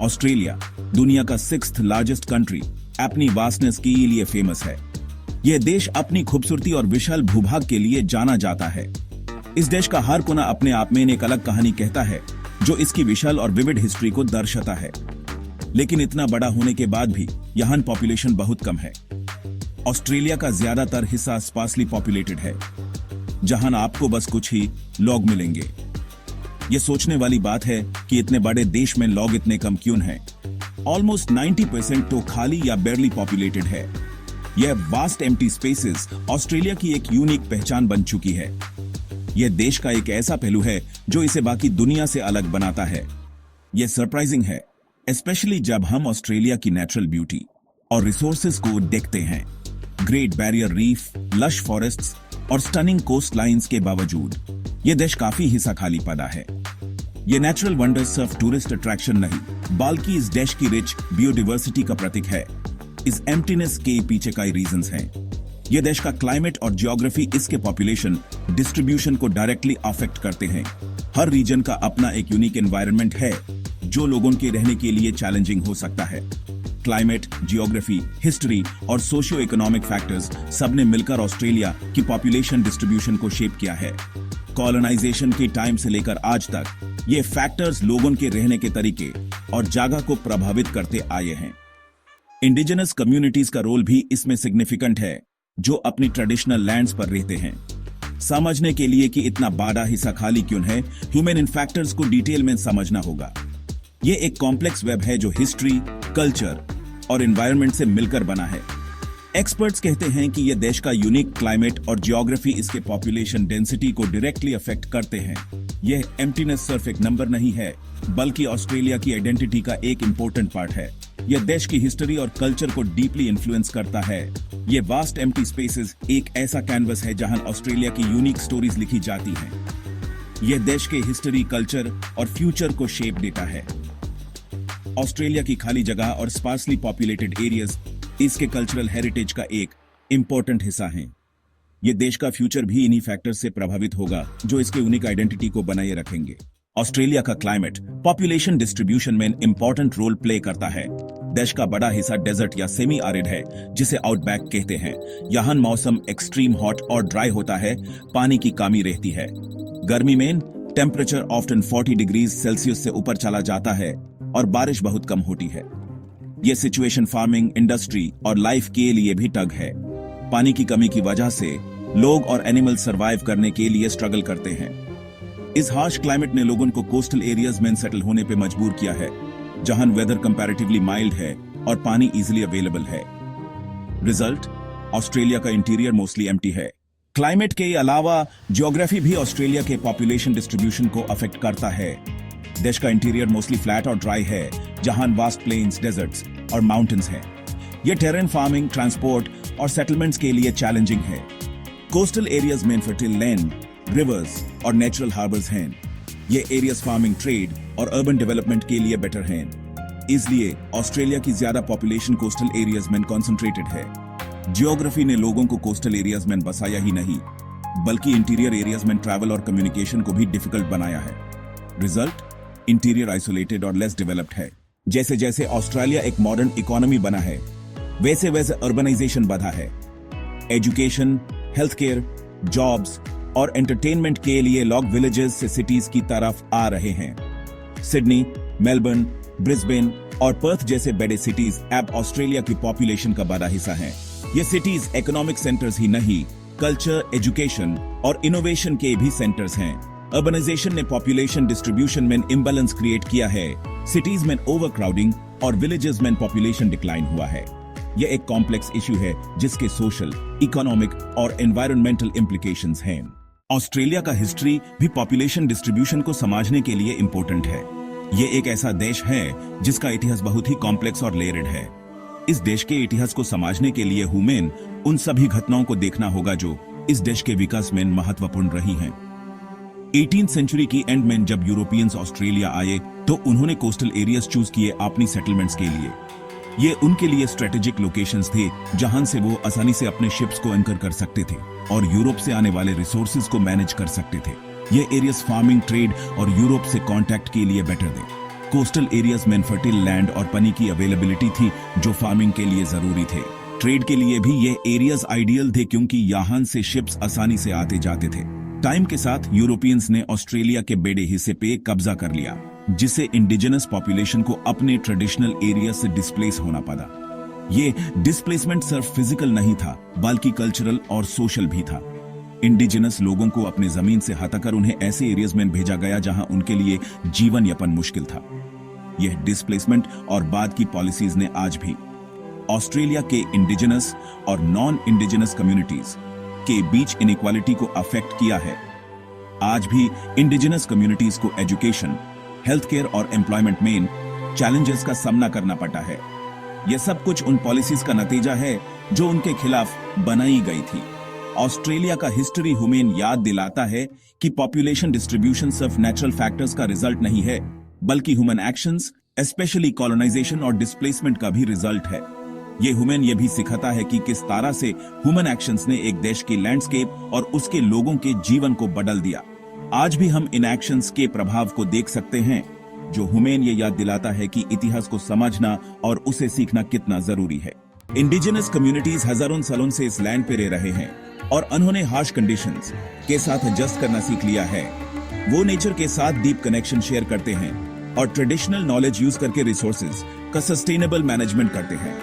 Australia दुनिया का 6th largest country अपनी वास्टनेस के लिए फेमस है। यह देश अपनी खूबसूरती और विशाल भूभाग के लिए जाना जाता है। इस देश का हर कोना अपने आप में एक अलग कहानी कहता है, जो इसकी विशाल और विविध हिस्ट्री को दर्शाता है। लेकिन इतना बड़ा होने के बाद भी यहाँ पॉपुलेशन बहुत कम है। ऑस्ट्रेलिया का ज्यादातर हिस्सा स्पार्सली पॉपुलेटेड है, जहां आपको बस कुछ ही लोग मिलेंगे। ये सोचने वाली बात है कि इतने बड़े देश में लोग इतने कम क्यों हैं। ऑलमोस्ट 90% तो खाली या बेरली पॉपुलेटेड है। यह वास्ट एम्प्टी स्पेसेस ऑस्ट्रेलिया की एक यूनिक पहचान बन चुकी है। यह देश का एक ऐसा पहलू है जो इसे बाकी दुनिया से अलग बनाता है। यह सरप्राइजिंग है, स्पेशली जब हम ऑस्ट्रेलिया की नेचुरल ब्यूटी और रिसोर्सेज को देखते हैं। Great barrier reef, lush forests और स्टनिंग कोस्ट लाइन्स के बावजूद यह देश काफी हिस्सा खाली पड़ा है। यह नेचुरल वंडर सिर्फ टूरिस्ट अट्रैक्शन नहीं, बल्कि इस देश की रिच बायोडायवर्सिटी का प्रतीक है। इस एम्प्टीनेस के पीछे कई रीजंस हैं। यह देश का क्लाइमेट और जियोग्राफी इसके पॉपुलेशन डिस्ट्रीब्यूशन को डायरेक्टली अफेक्ट करते हैं। हर रीजन का अपना एक यूनिक एनवायरनमेंट है, जो लोगों के रहने के लिए चैलेंजिंग हो सकता है। क्लाइमेट, जियोग्राफी, हिस्ट्री और सोशियो इकोनॉमिक फैक्टर्स सबने मिलकर ऑस्ट्रेलिया की पॉपुलेशन डिस्ट्रीब्यूशन को शेप किया है। कॉलोनाइजेशन के टाइम से लेकर आज तक ये फैक्टर्स लोगों के रहने के तरीके और जगह को प्रभावित करते आए हैं। इंडिजिनस कम्युनिटीज का रोल भी इसमें सिग्निफिकेंट है, जो अपनी ट्रेडिशनल लैंड्स पर रहते हैं। समझने के लिए कि इतना बड़ा हिस्सा खाली क्यों है, ह्यूमन इन फैक्टर्स को डिटेल में समझना होगा। ये एक कॉम्प्लेक्स वेब है जो हिस्ट्री, कल्चर और एनवायरनमेंट से मिलकर बना है। एक्सपर्ट्स कहते हैं कि यह देश का यूनिक क्लाइमेट और जियोग्राफी इसके पॉपुलेशन डेंसिटी को डायरेक्टली अफेक्ट करते हैं। यह एम्प्टीनेस सिर्फ एक नंबर नहीं है, बल्कि ऑस्ट्रेलिया की आइडेंटिटी का एक इंपॉर्टेंट पार्ट है। यह देश की हिस्ट्री और कल्चर को डीपली इन्फ्लुएंस करता है। यह वास्ट एम्प्टी स्पेसेस एक ऐसा कैनवस है जहां ऑस्ट्रेलिया की यूनिक स्टोरीज लिखी जाती हैं। यह देश के हिस्ट्री, कल्चर और फ्यूचर को शेप देता है। ऑस्ट्रेलिया की खाली जगह और स्पार्सली पॉपुलेटेड एरियाज इसके कल्चरल हेरिटेज का एक इंपॉर्टेंट हिस्सा हैं। ये देश का फ्यूचर भी इन्हीं फैक्टर्स से प्रभावित होगा, जो इसके यूनिक आइडेंटिटी को बनाए रखेंगे। ऑस्ट्रेलिया का क्लाइमेट पॉपुलेशन डिस्ट्रीब्यूशन में इंपॉर्टेंट रोल प्ले करता है। देश का बड़ा हिस्सा डेजर्ट या सेमी आरिड है, जिसे आउटबैक कहते हैं। यहाँ मौसम एक्सट्रीम हॉट और ड्राई होता है, पानी की कमी रहती है। गर्मी में टेम्परेचर ऑफ्टन 40 डिग्री सेल्सियस से ऊपर चला जाता है और बारिश बहुत कम होती है। यह सिचुएशन फार्मिंग, इंडस्ट्री और लाइफ के लिए भी टग है। पानी की कमी की वजह से लोग और एनिमल सरवाइव करने के लिए स्ट्रगल करते हैं। इस हार्श क्लाइमेट ने लोगों को कोस्टल एरियाज में सेटल होने पे मजबूर किया है, जहां वेदर कंपैरेटिवली माइल्ड है और पानी इजीली अवेलेबल है। रिजल्ट, ऑस्ट्रेलिया का इंटीरियर मोस्टली एम्प्टी है। क्लाइमेट के अलावा ज्योग्राफी भी ऑस्ट्रेलिया के पॉपुलेशन डिस्ट्रीब्यूशन को अफेक्ट करता है। देश का इंटीरियर मोस्टली फ्लैट और ड्राई है, जहां वास्ट प्लेन्स, डेजर्ट्स और माउंटेन्स हैं। यह टेरेन फार्मिंग, ट्रांसपोर्ट और सेटलमेंट्स के लिए चैलेंजिंग है। कोस्टल एरियाज में फर्टिल लैंड, रिवर्स और नेचुरल हार्बर्स हैं। ये एरियाज फार्मिंग, ट्रेड और अर्बन डेवलपमेंट के लिए बेटर हैं। इसलिए ऑस्ट्रेलिया की ज्यादा पॉपुलेशन कोस्टल एरियाज में कॉन्सेंट्रेटेड है। जियोग्राफी ने लोगों को कोस्टल एरियाज में बसाया ही नहीं, बल्कि इंटीरियर एरियाज में ट्रैवल और कम्युनिकेशन को भी डिफिकल्ट बनाया है। रिजल्ट, इंटीरियर आइसोलेटेड और लेस डेवलप्ड है। जैसे जैसे ऑस्ट्रेलिया एक मॉडर्न इकोनॉमी बना है, वैसे वैसे अर्बनाइजेशन बढ़ा है। एजुकेशन, हेल्थ केयर, जॉब्स और एंटरटेनमेंट के लिए लोग विलेजेस से सिटीज की तरफ आ रहे हैं। सिडनी, मेलबर्न, ब्रिस्बेन और पर्थ जैसे बड़े सिटीज अब ऑस्ट्रेलिया की पॉपुलेशन का बड़ा हिस्सा हैं। ये सिटीज इकोनॉमिक सेंटर्स ही नहीं, कल्चर, एजुकेशन और इनोवेशन के भी सेंटर्स हैं। अर्बनाइजेशन ने पॉपुलेशन डिस्ट्रीब्यूशन में इम्बैलेंस क्रिएट किया है। सिटीज में ओवरक्राउडिंग और विलेजेस में पॉपुलेशन डिक्लाइन हुआ है। यह एक कॉम्प्लेक्स इश्यू है, जिसके सोशल, इकोनॉमिक और एनवायरमेंटल इम्प्लीकेशंस हैं। ऑस्ट्रेलिया का हिस्ट्री भी पॉपुलेशन डिस्ट्रीब्यूशन को समझने के लिए इंपॉर्टेंट है। यह एक ऐसा देश है जिसका इतिहास बहुत ही कॉम्प्लेक्स और लेयर्ड है। इस देश के इतिहास को समझने के लिए हमें उन सभी घटनाओं को देखना होगा जो इस देश के विकास में महत्वपूर्ण रही हैं। 18th सेंचुरी की एंड में जब यूरोपियंस ऑस्ट्रेलिया आए, तो उन्होंने कोस्टल एरियाज चूज किए अपनी सेटलमेंट्स के लिए। ये उनके लिए स्ट्रेटेजिक लोकेशंस थे, जहां से वो आसानी से अपने शिप्स को एंकर कर सकते थे और यूरोप से आने वाले रिसोर्सेज को मैनेज कर सकते थे। ये एरियाज फार्मिंग, ट्रेड और यूरोप से कांटेक्ट के लिए बेटर थे। कोस्टल एरियाज में फर्टिल लैंड और पानी की अवेलेबिलिटी थी जो फार्मिंग के लिए जरूरी थे। ट्रेड के लिए भी ये एरियाज आइडियल थे क्योंकि यहाँ से शिप्स आसानी से आते जाते थे। टाइम के साथ यूरोपियंस ने ऑस्ट्रेलिया के बड़े हिस्से पे कब्जा कर लिया, जिससे इंडिजिनस पॉपुलेशन को अपने ट्रेडिशनल एरिया से डिस्प्लेस होना पड़ा। ये डिस्प्लेसमेंट सिर्फ फिजिकल नहीं था बल्कि कल्चरल और सोशल भी था। इंडिजिनस लोगों को अपने जमीन से हटाकर उन्हें ऐसे एरियाज में भेजा गया जहां उनके लिए जीवन यापन मुश्किल था। यह डिस्प्लेसमेंट और बाद की पॉलिसीज ने आज भी ऑस्ट्रेलिया के इंडिजिनस और नॉन इंडिजिनस कम्युनिटीज के बीच इनइक्वालिटी को अफेक्ट किया है। आज भी इंडिजिनस कम्युनिटीज को एजुकेशन, हेल्थ केयर और एम्प्लॉयमेंट में चैलेंजेस का सामना करना पड़ता है। यह सब कुछ उन पॉलिसीज का नतीजा है जो उनके खिलाफ बनाई गई थी। ऑस्ट्रेलिया का हिस्ट्री हमें याद दिलाता है कि पॉपुलेशन डिस्ट्रीब्यूशन सिर्फ नेचुरल फैक्टर्स का रिजल्ट नहीं है बल्कि ह्यूमन एक्शंस, स्पेशली कॉलोनाइजेशन और डिस्प्लेसमेंट का भी रिजल्ट है। ये ह्यूमन ये भी सिखाता है कि किस तरह से ह्यूमन एक्शंस ने एक देश की लैंडस्केप और उसके लोगों के जीवन को बदल दिया। आज भी हम इन एक्शंस के प्रभाव को देख सकते हैं, जो हमें ये याद दिलाता है कि इतिहास को समझना और उसे सीखना कितना जरूरी है। इंडिजिनस कम्युनिटीज हजारों सालों से इस लैंड पे रह रहे हैं और उन्होंने हार्श कंडीशंस के साथ एडजस्ट करना सीख लिया है। वो नेचर के साथ डीप कनेक्शन शेयर करते हैं और ट्रेडिशनल नॉलेज यूज करके रिसोर्सेज का सस्टेनेबल मैनेजमेंट करते हैं।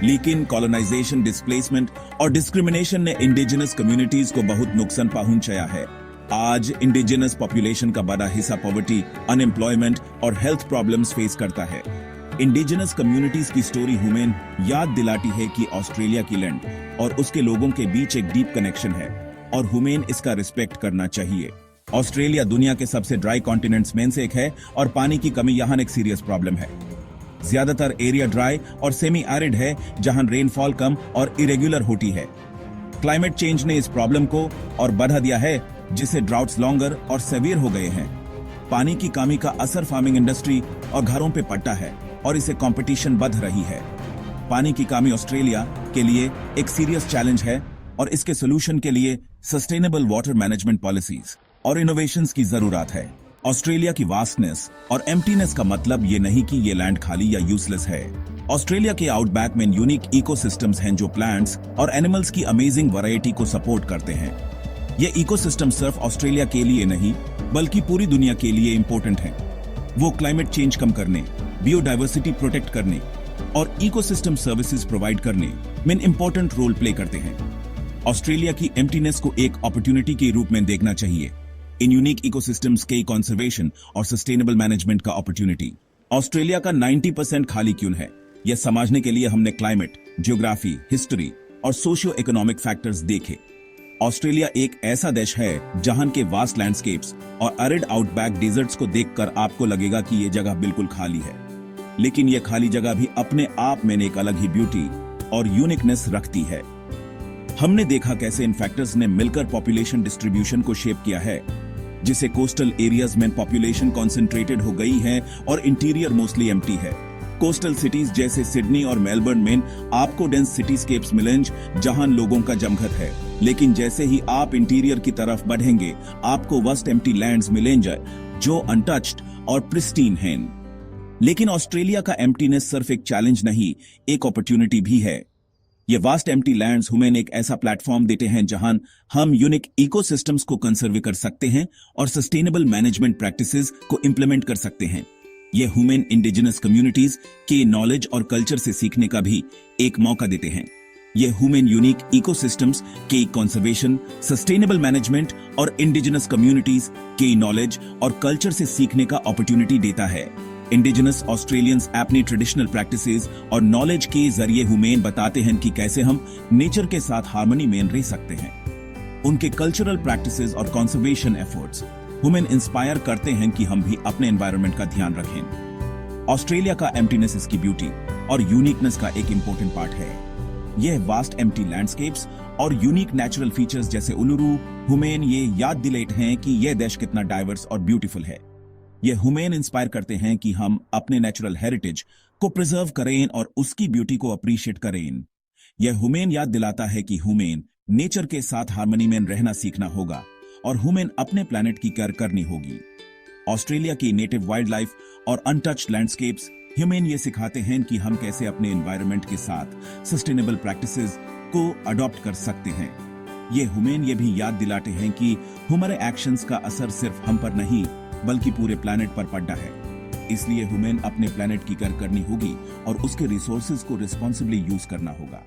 लेकिन कॉलोनाइजेशन, डिस्प्लेसमेंट और डिस्क्रिमिनेशन ने इंडिजिनस कम्युनिटीज को बहुत नुकसान पहुंचाया है। आज इंडिजिनस पॉपुलेशन का बड़ा हिस्सा पॉवर्टी, अनएम्प्लॉयमेंट और हेल्थ प्रॉब्लम्स फेस करता है। इंडिजिनस कम्युनिटीज की स्टोरी हमें याद दिलाती है कि ऑस्ट्रेलिया की लैंड और उसके लोगों के बीच एक डीप कनेक्शन है और हमें इसका रिस्पेक्ट करना चाहिए। ऑस्ट्रेलिया दुनिया के सबसे ड्राई कॉन्टिनेंट्स में से एक है और पानी की कमी यहाँ एक सीरियस प्रॉब्लम है। ज्यादातर एरिया ड्राई और सेमी एरिड है जहां रेनफॉल कम और इरेगुलर होती है। क्लाइमेट चेंज ने इस प्रॉब्लम को और बढ़ा दिया है, जिससे ड्राउट्स लॉन्गर और सेवियर हो गए हैं। पानी की कमी का असर फार्मिंग इंडस्ट्री और घरों पे पड़ता है और इसे कंपटीशन बढ़ रही है। पानी की कमी ऑस्ट्रेलिया के लिए एक सीरियस चैलेंज है और इसके सोल्यूशन के लिए सस्टेनेबल वाटर मैनेजमेंट पॉलिसीज और इनोवेशंस की जरूरत है। ऑस्ट्रेलिया की वास्टनेस और एम्प्टीनेस का मतलब ये नहीं कि ये लैंड खाली या यूजलेस है। ऑस्ट्रेलिया के आउटबैक में यूनिक इकोसिस्टम्स हैं जो प्लांट्स और एनिमल्स की अमेजिंग वैरायटी को सपोर्ट करते हैं। ये इकोसिस्टम सिर्फ ऑस्ट्रेलिया के लिए नहीं बल्कि पूरी दुनिया के लिए इंपॉर्टेंट है। वो क्लाइमेट चेंज कम करने, बायोडायवर्सिटी प्रोटेक्ट करने और इकोसिस्टम सर्विसेज प्रोवाइड करने में इंपॉर्टेंट रोल प्ले करते हैं। ऑस्ट्रेलिया की एम्प्टीनेस को एक अपॉर्चुनिटी के रूप में देखना चाहिए। इन यूनिक इकोसिस्टम्स के कंजर्वेशन और सस्टेनेबल मैनेजमेंट का अपॉर्चुनिटी। ऑस्ट्रेलिया का 90% खाली क्यों है, यह समझने के लिए हमने क्लाइमेट, ज्योग्राफी, हिस्ट्री और सोशियो इकोनॉमिक फैक्टर्स देखे। ऑस्ट्रेलिया एक ऐसा देश है जहां के वास्ट लैंडस्केप्स और अरिड आउटबैक डेजर्ट्स को देखकर आपको लगेगा कि यह जगह बिल्कुल खाली है, लेकिन यह खाली जगह भी अपने आप में एक अलग ही ब्यूटी और यूनिकनेस रखती है। हमने देखा कैसे इन फैक्टर्स ने मिलकर पॉपुलेशन डिस्ट्रीब्यूशन को शेप किया है, जिसे कोस्टल एरियाज में पॉपुलेशन कॉन्सेंट्रेटेड हो गई है और इंटीरियर मोस्टली एम्प्टी है। कोस्टल सिटीज जैसे सिडनी और मेलबर्न में आपको डेंस सिटीस्केप्स मिलेंगे जहां लोगों का जमघट है, लेकिन जैसे ही आप इंटीरियर की तरफ बढ़ेंगे आपको वस्ट एम्प्टी लैंड्स मिलेंगे जो अनटच्ड और प्रिस्टीन हैं। लेकिन ऑस्ट्रेलिया का एम्प्टीनेस सिर्फ एक चैलेंज नहीं, एक अपॉर्चुनिटी भी है। ये वास्ट एम्प्टी लैंड्स हमें एक ऐसा प्लेटफॉर्म देते हैं जहां हम यूनिक इकोसिस्टम्स को कंजर्व कर सकते हैं और सस्टेनेबल मैनेजमेंट प्रैक्टिसेस को इंप्लीमेंट कर सकते हैं। ये ह्यूमन इंडिजिनस कम्युनिटीज के नॉलेज और कल्चर से सीखने का भी एक मौका देते हैं। ये ह्यूमन यूनिक इकोसिस्टम्स के कंजर्वेशन, सस्टेनेबल मैनेजमेंट और इंडिजिनस कम्युनिटीज के नॉलेज और कल्चर से सीखने का अपॉर्चुनिटी देता है। इंडिजिनस ऑस्ट्रेलियंस अपनी ट्रेडिशनल प्रैक्टिसेस और नॉलेज के जरिए हमें बताते हैं कि कैसे हम नेचर के साथ हार्मनी में रह सकते हैं। उनके कल्चरल प्रैक्टिसेस और कंजर्वेशन एफर्ट्स हमें इंस्पायर करते हैं कि हम भी अपने एनवायरनमेंट का ध्यान रखें। ऑस्ट्रेलिया का एम्प्टीनेस इसकी ब्यूटी और यूनिकनेस का एक इंपॉर्टेंट पार्ट है। यह वास्ट एम्प्टी लैंडस्केप्स और यूनिक नेचुरल फीचर्स जैसे उलुरू हमें ये याद दिलाते हैं कि यह देश कितना डाइवर्स और ब्यूटीफुल है। यह हमें इंस्पायर करते हैं कि हम अपने नेचुरल हेरिटेज को प्रिजर्व करें और उसकी ब्यूटी को अप्रिशिएट करें। यह हमें याद दिलाता है कि हमें नेचर के साथ हार्मनी में रहना सीखना होगा और हमें अपने प्लैनेट की केयर करनी होगी। ऑस्ट्रेलिया की नेटिव वाइल्ड लाइफ और अनटच्ड लैंडस्केप्स ह्यूमेन ये सिखाते हैं कि हम कैसे अपने एनवायरनमेंट के साथ सस्टेनेबल प्रैक्टिसेस को अडॉप्ट कर सकते हैं। ये ह्यूमेन ये भी याद दिलाते हैं कि हमारे एक्शंस का असर सिर्फ हम पर नहीं बल्कि पूरे प्लैनेट पर पड़ता है। इसलिए ह्यूमेन अपने प्लैनेट की केयर करनी होगी और उसके रिसोर्सेज को रिस्पॉन्सिबली यूज करना होगा।